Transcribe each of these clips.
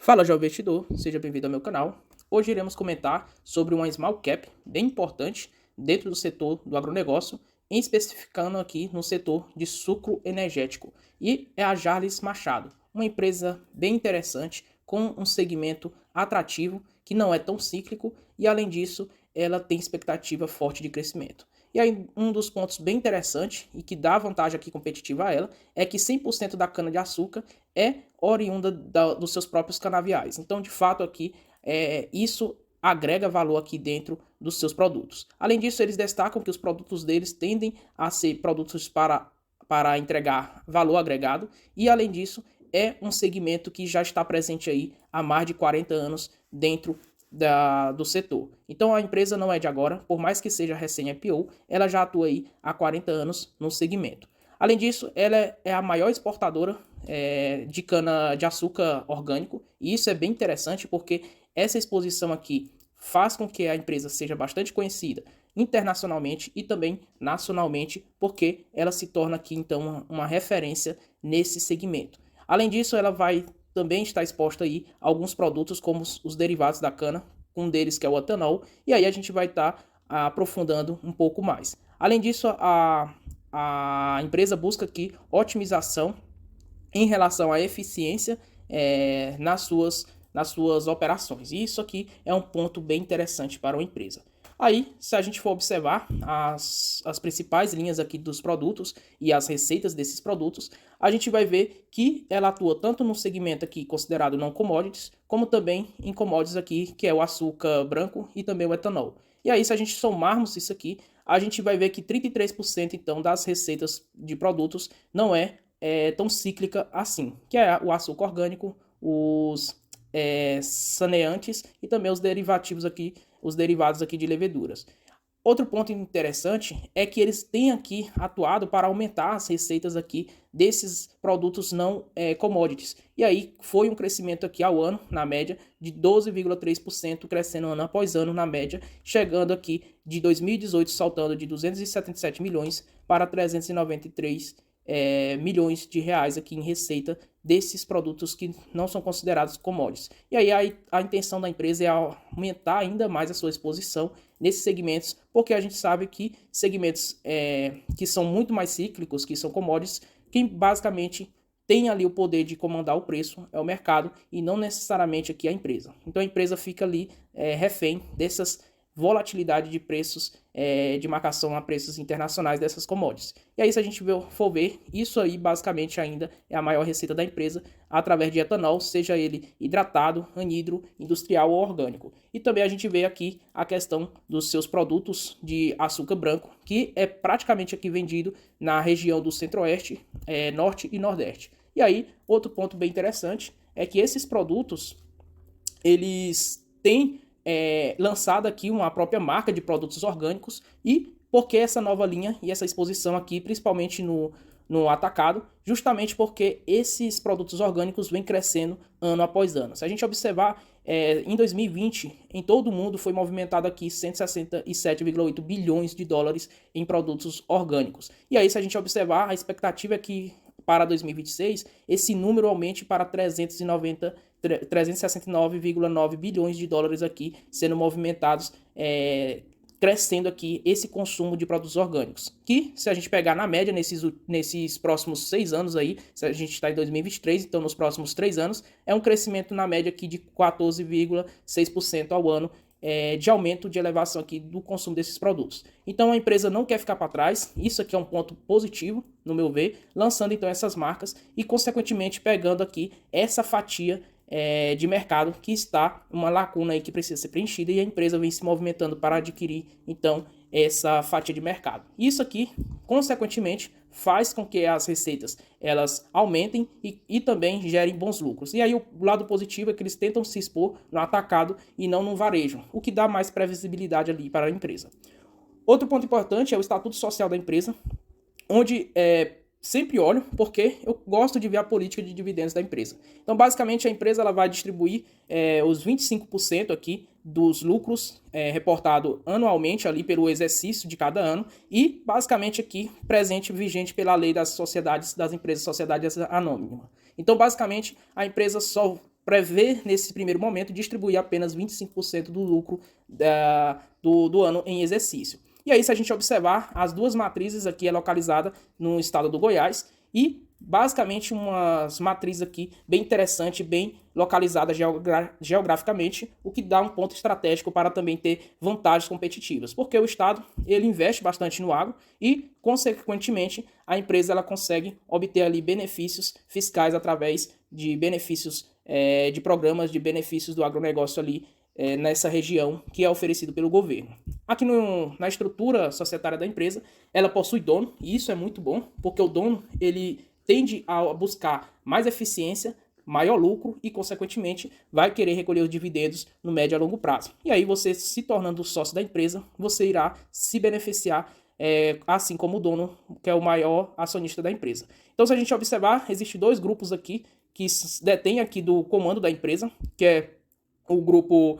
Fala, jovem investidor, seja bem-vindo ao meu canal. Hoje iremos comentar sobre uma small cap bem importante dentro do setor do agronegócio, em especificando aqui no setor de sucro energético. E é a Jarles Machado, uma empresa bem interessante, com um segmento atrativo, que não é tão cíclico e, além disso, ela tem expectativa forte de crescimento. E aí, um dos pontos bem interessantes e que dá vantagem aqui competitiva a ela é que 100% da cana-de-açúcar é oriunda dos seus próprios canaviais. Então, de fato, aqui, isso agrega valor aqui dentro dos seus produtos. Além disso, eles destacam que os produtos deles tendem a ser produtos para entregar valor agregado e, além disso, é um segmento que já está presente aí há mais de 40 anos dentro do setor. Então a empresa não é de agora, por mais que seja recém-IPO, ela já atua aí há 40 anos no segmento. Além disso, ela é a maior exportadora de cana-de-açúcar orgânico, e isso é bem interessante porque essa exposição aqui faz com que a empresa seja bastante conhecida internacionalmente e também nacionalmente, porque ela se torna aqui então uma referência nesse segmento. Além disso, ela vai também estar exposta aí a alguns produtos como os derivados da cana, um deles que é o etanol, e aí a gente vai estar aprofundando um pouco mais. Além disso, a empresa busca aqui otimização em relação à eficiência nas suas operações. E isso aqui é um ponto bem interessante para uma empresa. Aí, se a gente for observar as principais linhas aqui dos produtos e as receitas desses produtos, a gente vai ver que ela atua tanto no segmento aqui considerado não commodities, como também em commodities aqui, que é o açúcar branco e também o etanol. E aí, se a gente somarmos isso aqui, a gente vai ver que 33% então das receitas de produtos não é tão cíclica assim, que é o açúcar orgânico, os saneantes e também os derivados aqui de leveduras. Outro ponto interessante é que eles têm aqui atuado para aumentar as receitas aqui desses produtos não commodities. E aí foi um crescimento aqui ao ano, na média, de 12,3%, crescendo ano após ano na média, chegando aqui de 2018, saltando de 277 milhões para 393 milhões de reais aqui em receita desses produtos que não são considerados commodities. E aí a intenção da empresa é aumentar ainda mais a sua exposição nesses segmentos, porque a gente sabe que segmentos que são muito mais cíclicos, que são commodities, quem basicamente tem ali o poder de comandar o preço é o mercado e não necessariamente aqui a empresa. Então a empresa fica ali refém dessas volatilidade de preços, de marcação a preços internacionais dessas commodities. E aí, se a gente for ver, isso aí basicamente ainda é a maior receita da empresa através de etanol, seja ele hidratado, anidro, industrial ou orgânico. E também a gente vê aqui a questão dos seus produtos de açúcar branco, que é praticamente aqui vendido na região do centro-oeste, norte e nordeste. E aí, outro ponto bem interessante é que esses produtos, eles têm lançado aqui uma própria marca de produtos orgânicos. E por que essa nova linha e essa exposição aqui, principalmente no atacado? Justamente porque esses produtos orgânicos vêm crescendo ano após ano. Se a gente observar, em 2020, em todo o mundo foi movimentado aqui 167,8 bilhões de dólares em produtos orgânicos. E aí, se a gente observar, a expectativa é que para 2026 esse número aumente para 369,9 bilhões de dólares aqui sendo movimentados, crescendo aqui esse consumo de produtos orgânicos, que se a gente pegar na média nesses próximos 6 anos aí, se a gente está em 2023, então nos próximos 3 anos, é um crescimento na média aqui de 14,6% ao ano, de aumento de elevação aqui do consumo desses produtos. Então a empresa não quer ficar para trás, isso aqui é um ponto positivo, no meu ver, lançando então essas marcas e consequentemente pegando aqui essa fatia de mercado que está uma lacuna aí que precisa ser preenchida, e a empresa vem se movimentando para adquirir então essa fatia de mercado. Isso aqui, consequentemente, faz com que as receitas elas aumentem e também gerem bons lucros. E aí o lado positivo é que eles tentam se expor no atacado e não no varejo, o que dá mais previsibilidade ali para a empresa. Outro ponto importante é o estatuto social da empresa, onde sempre olho porque eu gosto de ver a política de dividendos da empresa. Então, basicamente, a empresa ela vai distribuir os 25% aqui dos lucros reportado anualmente ali pelo exercício de cada ano e, basicamente, aqui presente vigente pela lei das sociedades, das empresas sociedades anônimas. Então, basicamente, a empresa só prevê, nesse primeiro momento, distribuir apenas 25% do lucro do ano em exercício. E aí, se a gente observar, as duas matrizes aqui é localizada no estado do Goiás e basicamente umas matrizes aqui bem interessante, bem localizada geograficamente, o que dá um ponto estratégico para também ter vantagens competitivas, porque o estado ele investe bastante no agro e, consequentemente, a empresa ela consegue obter ali benefícios fiscais através de benefícios de programas de benefícios do agronegócio ali nessa região que é oferecido pelo governo. Aqui na estrutura societária da empresa, ela possui dono, e isso é muito bom, porque o dono ele tende a buscar mais eficiência, maior lucro e, consequentemente, vai querer recolher os dividendos no médio a longo prazo. E aí, você se tornando sócio da empresa, você irá se beneficiar, assim como o dono, que é o maior acionista da empresa. Então, se a gente observar, existem dois grupos aqui que detêm aqui do comando da empresa, que é o grupo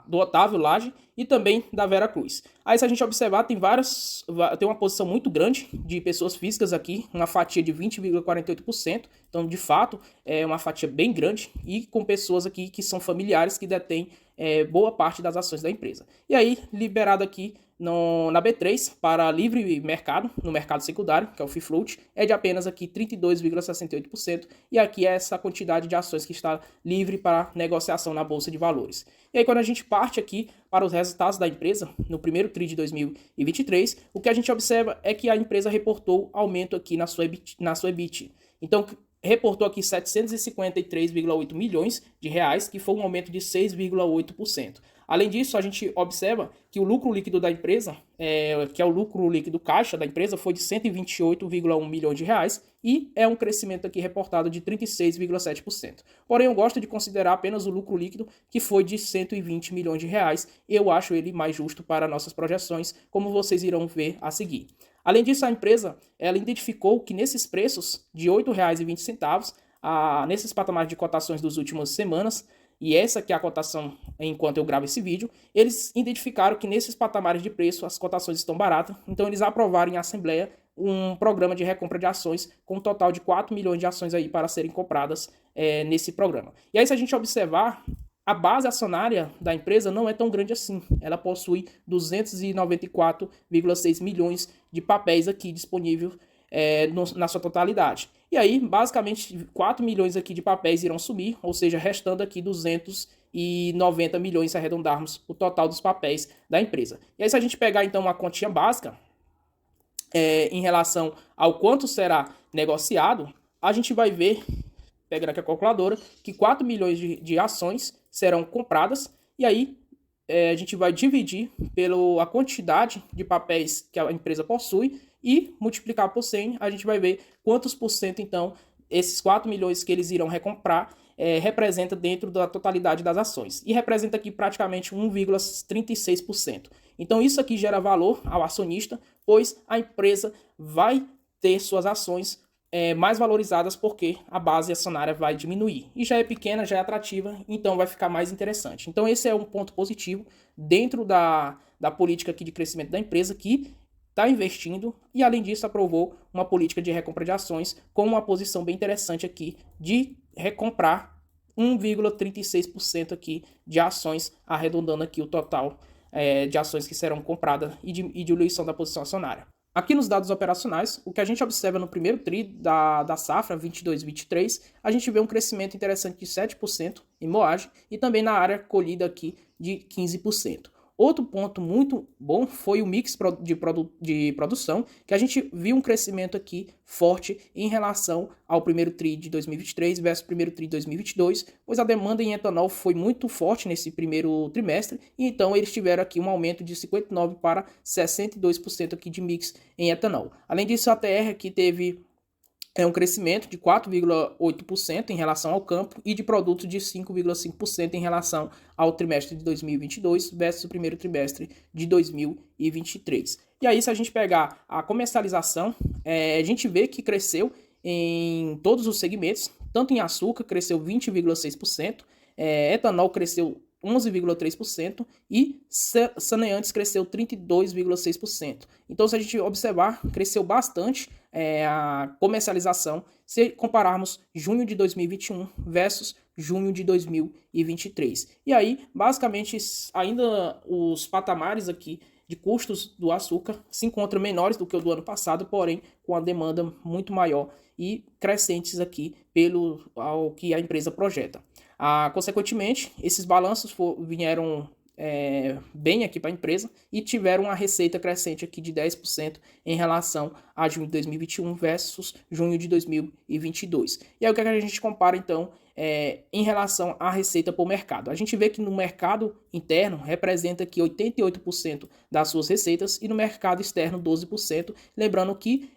do Otávio Lage e também da Vera Cruz. Aí, se a gente observar, tem uma posição muito grande de pessoas físicas aqui, uma fatia de 20,48%. Então, de fato, é uma fatia bem grande e com pessoas aqui que são familiares que detêm boa parte das ações da empresa. E aí, liberado aqui na B3 para livre mercado, no mercado secundário, que é o Free Float, é de apenas aqui 32,68%, e aqui é essa quantidade de ações que está livre para negociação na Bolsa de Valores. E aí, quando a gente parte aqui para os resultados da empresa, no primeiro TRI de 2023, o que a gente observa é que a empresa reportou aumento aqui na sua EBIT. Então, reportou aqui 753,8 milhões de reais, que foi um aumento de 6,8%. Além disso, a gente observa que o lucro líquido da empresa, que é o lucro líquido caixa da empresa, foi de 128,1 milhões de reais e é um crescimento aqui reportado de 36,7%. Porém, eu gosto de considerar apenas o lucro líquido, que foi de 120 milhões de reais. Eu acho ele mais justo para nossas projeções, como vocês irão ver a seguir. Além disso, a empresa ela identificou que nesses preços de R$ 8,20, nesses patamares de cotações das últimas semanas, e essa que é a cotação enquanto eu gravo esse vídeo, eles identificaram que nesses patamares de preço as cotações estão baratas, então eles aprovaram em assembleia um programa de recompra de ações com um total de 4 milhões de ações aí para serem compradas nesse programa. E aí, se a gente observar, a base acionária da empresa não é tão grande assim. Ela possui 294,6 milhões de papéis aqui disponíveis na sua totalidade. E aí, basicamente, 4 milhões aqui de papéis irão sumir, ou seja, restando aqui 290 milhões se arredondarmos o total dos papéis da empresa. E aí, se a gente pegar, então, uma continha básica em relação ao quanto será negociado, a gente vai ver, pegando aqui a calculadora, que 4 milhões de ações serão compradas, e aí a gente vai dividir pela quantidade de papéis que a empresa possui e multiplicar por 100, a gente vai ver quantos por cento, então, esses 4 milhões que eles irão recomprar representa dentro da totalidade das ações. E representa aqui praticamente 1,36%. Então, isso aqui gera valor ao acionista, pois a empresa vai ter suas ações mais valorizadas porque a base acionária vai diminuir. E já é pequena, já é atrativa, então vai ficar mais interessante. Então esse é um ponto positivo dentro da política aqui de crescimento da empresa, que está investindo e, além disso, aprovou uma política de recompra de ações com uma posição bem interessante aqui de recomprar 1,36% aqui de ações, arredondando aqui o total de ações que serão compradas e diluição da posição acionária. Aqui nos dados operacionais, o que a gente observa no primeiro TRI da safra 22-23, a gente vê um crescimento interessante de 7% em moagem e também na área colhida aqui de 15%. Outro ponto muito bom foi o mix de produção, que a gente viu um crescimento aqui forte em relação ao primeiro TRI de 2023 versus o primeiro TRI de 2022, pois a demanda em etanol foi muito forte nesse primeiro trimestre, e então eles tiveram aqui um aumento de 59% para 62% aqui de mix em etanol. Além disso, a TR aqui teve um crescimento de 4,8% em relação ao campo e de produtos de 5,5% em relação ao trimestre de 2022 versus o primeiro trimestre de 2023. E aí, se a gente pegar a comercialização, a gente vê que cresceu em todos os segmentos, tanto em açúcar, cresceu 20,6%, etanol cresceu 11,3% e saneantes cresceu 32,6%. Então, se a gente observar, cresceu bastante a comercialização se compararmos junho de 2021 versus junho de 2023. E aí, basicamente, ainda os patamares aqui de custos do açúcar se encontram menores do que o do ano passado, porém com a demanda muito maior e crescentes aqui pelo ao que a empresa projeta. Consequentemente, esses balanços vieram bem aqui para a empresa e tiveram uma receita crescente aqui de 10% em relação a junho de 2021 versus junho de 2022. E aí o que a gente compara então em relação à receita por mercado? A gente vê que no mercado interno representa aqui 88% das suas receitas e no mercado externo 12%, lembrando que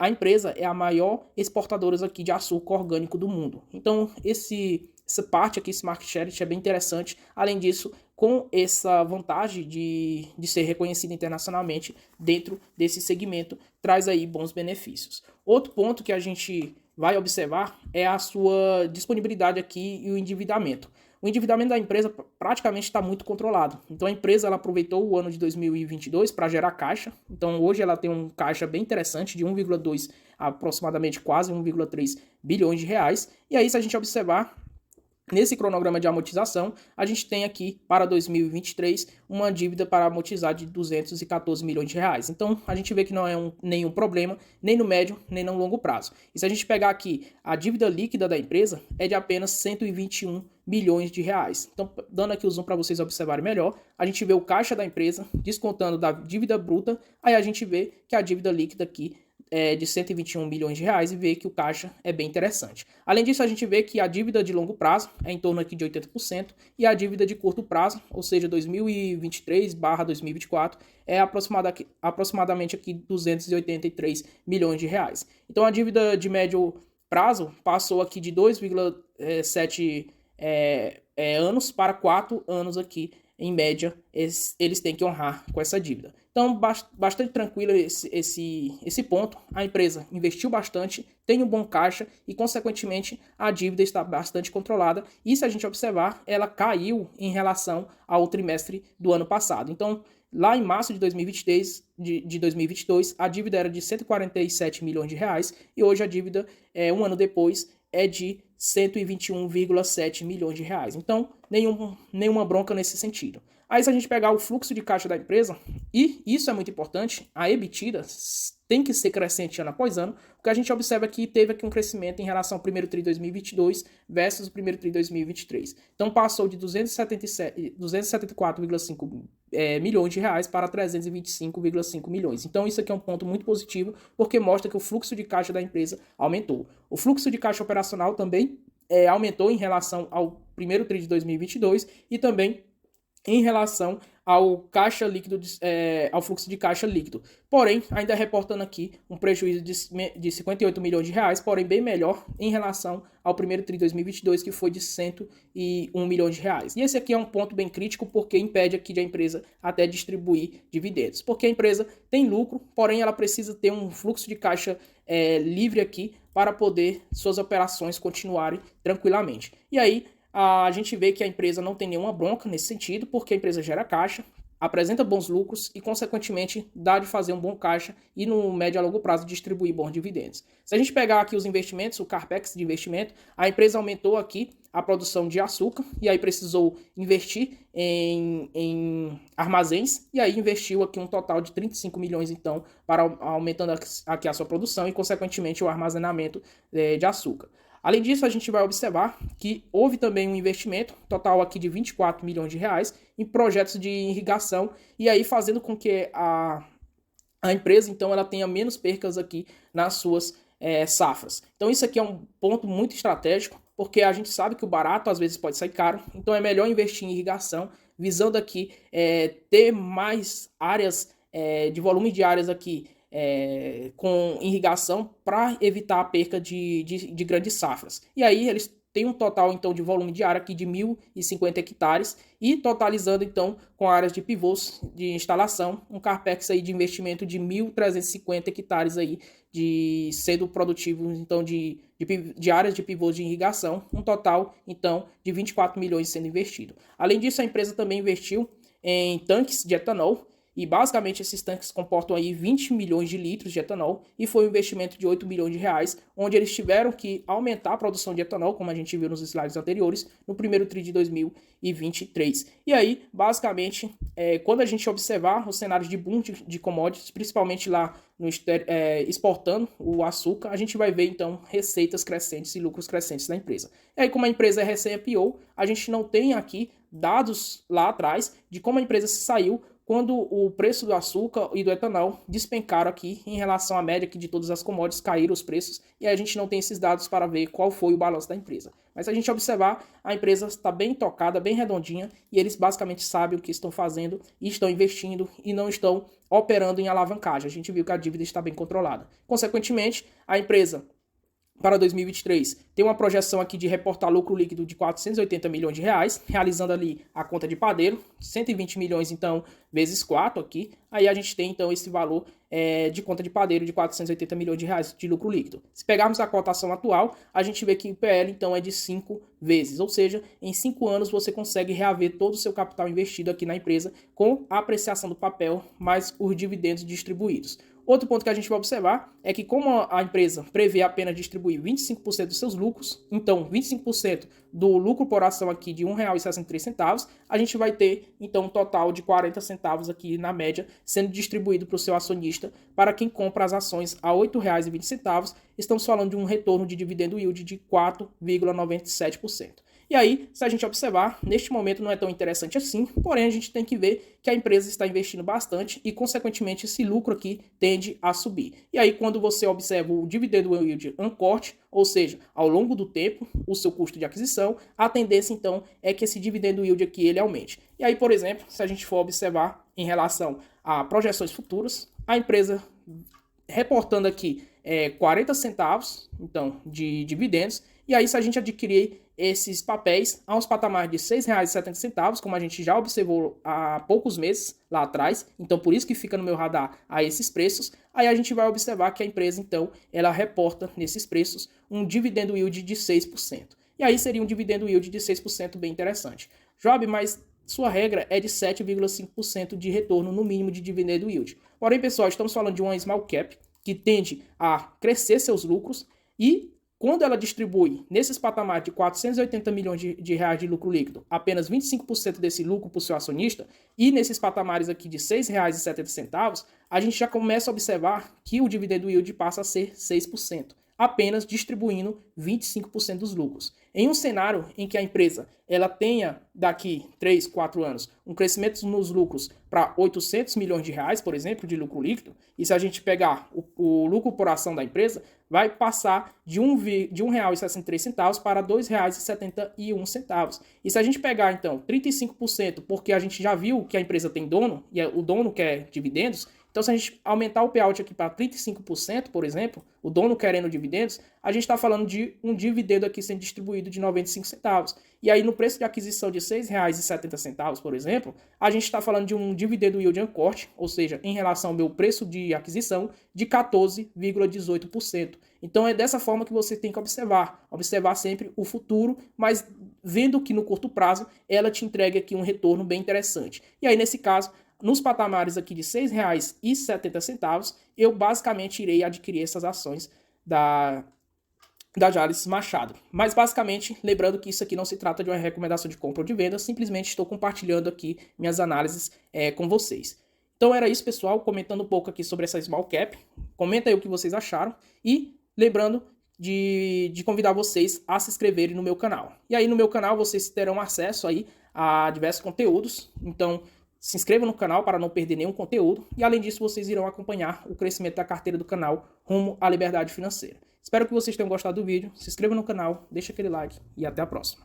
a empresa é a maior exportadora aqui de açúcar orgânico do mundo. Então essa parte aqui, esse market share, é bem interessante. Além disso, com essa vantagem de ser reconhecida internacionalmente dentro desse segmento, traz aí bons benefícios. Outro ponto que a gente vai observar é a sua disponibilidade aqui e o endividamento. O endividamento da empresa praticamente está muito controlado. Então a empresa ela aproveitou o ano de 2022 para gerar caixa. Então hoje ela tem um caixa bem interessante de 1,2 aproximadamente quase 1,3 bilhões de reais. E aí se a gente observar nesse cronograma de amortização, a gente tem aqui para 2023 uma dívida para amortizar de 214 milhões de reais. Então, a gente vê que não é nenhum problema, nem no médio, nem no longo prazo. E se a gente pegar aqui a dívida líquida da empresa, é de apenas 121 milhões de reais. Então, dando aqui o zoom para vocês observarem melhor, a gente vê o caixa da empresa, descontando da dívida bruta, aí a gente vê que a dívida líquida aqui de 121 milhões de reais e vê que o caixa é bem interessante. Além disso, a gente vê que a dívida de longo prazo é em torno aqui de 80% e a dívida de curto prazo, ou seja, 2023/2024, é aproximadamente aqui 283 milhões de reais. Então, a dívida de médio prazo passou aqui de 2,7 anos para 4 anos aqui, em média, eles têm que honrar com essa dívida. Então, bastante tranquilo esse ponto. A empresa investiu bastante, tem um bom caixa e, consequentemente, a dívida está bastante controlada. E, se a gente observar, ela caiu em relação ao trimestre do ano passado. Então, lá em março de 2022, a dívida era de 147 milhões de reais e hoje a dívida, um ano depois, é de 121,7 milhões de reais. Então, nenhuma bronca nesse sentido. Aí, se a gente pegar o fluxo de caixa da empresa, e isso é muito importante, a EBITDA tem que ser crescente ano após ano, porque a gente observa que teve aqui um crescimento em relação ao primeiro TRI 2022 versus o primeiro TRI 2023. Então, passou de 274,5 milhões de reais para 325,5 milhões. Então, isso aqui é um ponto muito positivo, porque mostra que o fluxo de caixa da empresa aumentou. O fluxo de caixa operacional também aumentou em relação ao primeiro TRI de 2022 e também em relação ao caixa líquido, ao fluxo de caixa líquido. Porém, ainda reportando aqui um prejuízo de 58 milhões de reais, porém bem melhor em relação ao primeiro TRI 2022, que foi de 101 milhões de reais. E esse aqui é um ponto bem crítico, porque impede aqui de a empresa até distribuir dividendos. Porque a empresa tem lucro, porém ela precisa ter um fluxo de caixa livre aqui para poder suas operações continuarem tranquilamente. E aí, a gente vê que a empresa não tem nenhuma bronca nesse sentido, porque a empresa gera caixa, apresenta bons lucros e, consequentemente, dá de fazer um bom caixa e, no médio a longo prazo, distribuir bons dividendos. Se a gente pegar aqui os investimentos, o CAPEX de investimento, a empresa aumentou aqui a produção de açúcar e aí precisou investir em armazéns e aí investiu aqui um total de 35 milhões, então, para aumentando aqui a sua produção e, consequentemente, o armazenamento de açúcar. Além disso, a gente vai observar que houve também um investimento total aqui de 24 milhões de reais em projetos de irrigação e aí fazendo com que a empresa, então, ela tenha menos percas aqui nas suas safras. Então, isso aqui é um ponto muito estratégico, porque a gente sabe que o barato às vezes pode sair caro, então é melhor investir em irrigação, visando aqui ter mais áreas, de volume de áreas aqui, com irrigação para evitar a perca de grandes safras. E aí eles têm um total então de volume de área aqui de 1.050 hectares e totalizando então com áreas de pivôs de instalação, um CAPEX aí de investimento de 1.350 hectares aí sendo produtivo então de áreas de pivôs de irrigação, um total então de 24 milhões sendo investido. Além disso, a empresa também investiu em tanques de etanol. E basicamente esses tanques comportam aí 20 milhões de litros de etanol e foi um investimento de 8 milhões de reais, onde eles tiveram que aumentar a produção de etanol, como a gente viu nos slides anteriores, no primeiro tri de 2023. E aí, basicamente, quando a gente observar os cenários de boom de commodities, principalmente lá no, exportando o açúcar, a gente vai ver então receitas crescentes e lucros crescentes da empresa. E aí, como a empresa é recém-IPO, a gente não tem aqui dados lá atrás de como a empresa se saiu quando o preço do açúcar e do etanol despencaram aqui em relação à média que de todas as commodities caíram os preços, e a gente não tem esses dados para ver qual foi o balanço da empresa. Mas se a gente observar, a empresa está bem tocada, bem redondinha, e eles basicamente sabem o que estão fazendo e estão investindo e não estão operando em alavancagem. A gente viu que a dívida está bem controlada. Consequentemente, a empresa para 2023, tem uma projeção aqui de reportar lucro líquido de 480 milhões de reais, realizando ali a conta de padeiro, 120 milhões então vezes 4 aqui, aí a gente tem então esse valor de conta de padeiro de 480 milhões de reais de lucro líquido. Se pegarmos a cotação atual, a gente vê que o PL então é de 5 vezes, ou seja, em 5 anos você consegue reaver todo o seu capital investido aqui na empresa com a apreciação do papel mais os dividendos distribuídos. Outro ponto que a gente vai observar é que como a empresa prevê apenas distribuir 25% dos seus lucros, então 25% do lucro por ação aqui de R$ 1,63, a gente vai ter então um total de 40 centavos aqui na média sendo distribuído para o seu acionista para quem compra as ações a R$ 8,20. Estamos falando de um retorno de dividendo yield de 4,97%. E aí, se a gente observar, neste momento não é tão interessante assim, porém a gente tem que ver que a empresa está investindo bastante e, consequentemente, esse lucro aqui tende a subir. E aí, quando você observa o dividendo yield uncorte, ou seja, ao longo do tempo, o seu custo de aquisição, a tendência, então, é que esse dividendo yield aqui ele aumente. E aí, por exemplo, se a gente for observar em relação a projeções futuras, a empresa reportando aqui 40 centavos, então, de dividendos, e aí, se a gente adquirir esses papéis a uns patamares de R$ 6,70, como a gente já observou há poucos meses lá atrás, então por isso que fica no meu radar a esses preços, aí a gente vai observar que a empresa, então, ela reporta nesses preços um dividendo yield de 6%. E aí seria um dividendo yield de 6% bem interessante. Job, mas sua regra é de 7,5% de retorno no mínimo de dividendo yield. Porém, pessoal, estamos falando de uma small cap que tende a crescer seus lucros e quando ela distribui nesses patamares de 480 milhões de reais de lucro líquido, apenas 25% desse lucro para o seu acionista, e nesses patamares aqui de R$ 6,70, a gente já começa a observar que o dividendo yield passa a ser 6%, apenas distribuindo 25% dos lucros. Em um cenário em que a empresa ela tenha daqui 3, 4 anos um crescimento nos lucros para 800 milhões de reais, por exemplo, de lucro líquido, e se a gente pegar o lucro por ação da empresa, vai passar de R$ 1,63 para R$ 2,71. E se a gente pegar, então, 35%, porque a gente já viu que a empresa tem dono, e o dono quer dividendos, então se a gente aumentar o payout aqui para 35%, por exemplo, o dono querendo dividendos, a gente está falando de um dividendo aqui sendo distribuído de 95 centavos. E aí no preço de aquisição de R$ 6,70, por exemplo, a gente está falando de um dividendo yield uncorte, ou seja, em relação ao meu preço de aquisição, de 14,18%. Então é dessa forma que você tem que observar sempre o futuro, mas vendo que no curto prazo ela te entrega aqui um retorno bem interessante. E aí nesse caso, nos patamares aqui de R$ 6,70, eu basicamente irei adquirir essas ações da Jalles Machado. Mas basicamente, lembrando que isso aqui não se trata de uma recomendação de compra ou de venda, simplesmente estou compartilhando aqui minhas análises com vocês. Então era isso, pessoal, comentando um pouco aqui sobre essa small cap. Comenta aí o que vocês acharam e lembrando de convidar vocês a se inscreverem no meu canal. E aí no meu canal vocês terão acesso aí a diversos conteúdos, então se inscrevam no canal para não perder nenhum conteúdo e além disso vocês irão acompanhar o crescimento da carteira do canal rumo à liberdade financeira. Espero que vocês tenham gostado do vídeo, se inscrevam no canal, deixa aquele like e até a próxima.